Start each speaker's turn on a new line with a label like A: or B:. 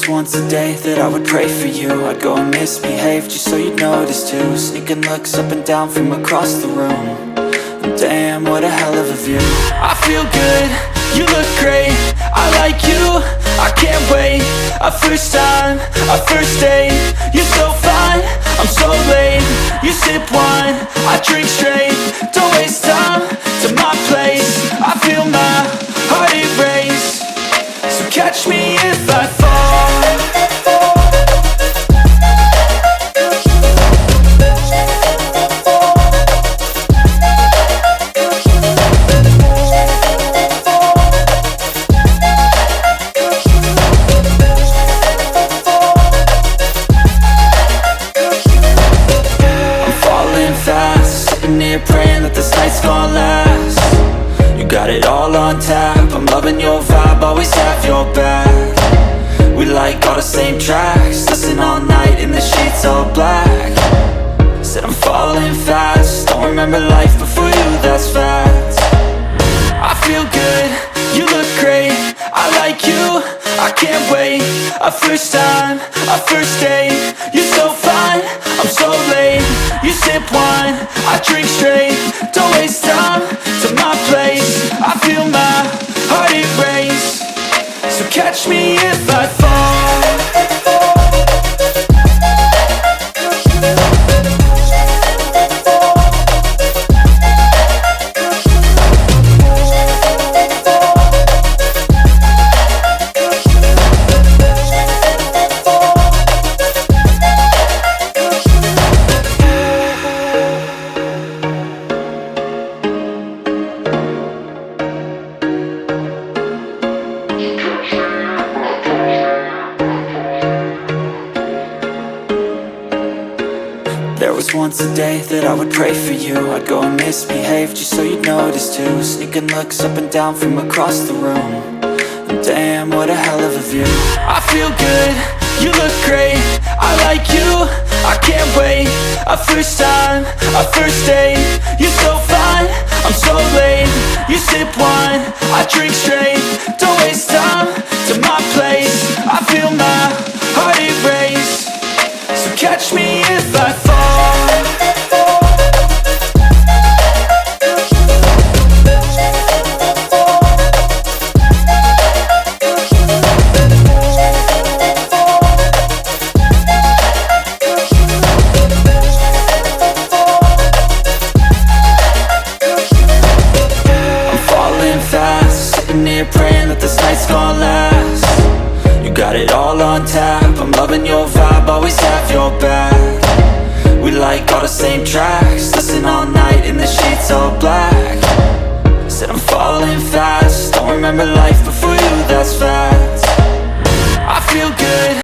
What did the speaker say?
A: was once a day that I would pray for you. I'd go and misbehave just so you'd notice too. Sneaking looks up and down from across the room. And damn, what a hell of a view. I feel good, you look great, I like you, I can't wait. A first time, a first date, you're so fine, I'm so late. You sip wine, I drink straight, don't waste time to my place. I feel my heart erase, so catch me if I fall. Praying that this night's gonna last. You got it all on tap, I'm loving your vibe, always have your back. We like all the same tracks, listen all night in the sheets all black. Said I'm falling fast, don't remember life before you, that's fact. I feel good, you look great, I like you, I can't wait. A first time, a first date, you're so fine, I'm so late. You sip wine, I drink straight, don't waste time to my place. I feel my heart erase, so catch me if I fall. There was once a day that I would pray for you. I'd go and misbehave just so you'd notice too. Sneaking looks up and down from across the room. And damn, what a hell of a view. I feel good, you look great, I like you, I can't wait. A first time, a first date, you're so fine, I'm so late. You sip wine, I drink straight, don't waste time to my place. I feel my heart erase, so catch me if I fall. Praying that this night's gonna last. You got it all on tap, I'm loving your vibe, always have your back. We like all the same tracks, listen all night in the sheets all black. Said I'm falling fast, don't remember life before you, that's fact. I feel good.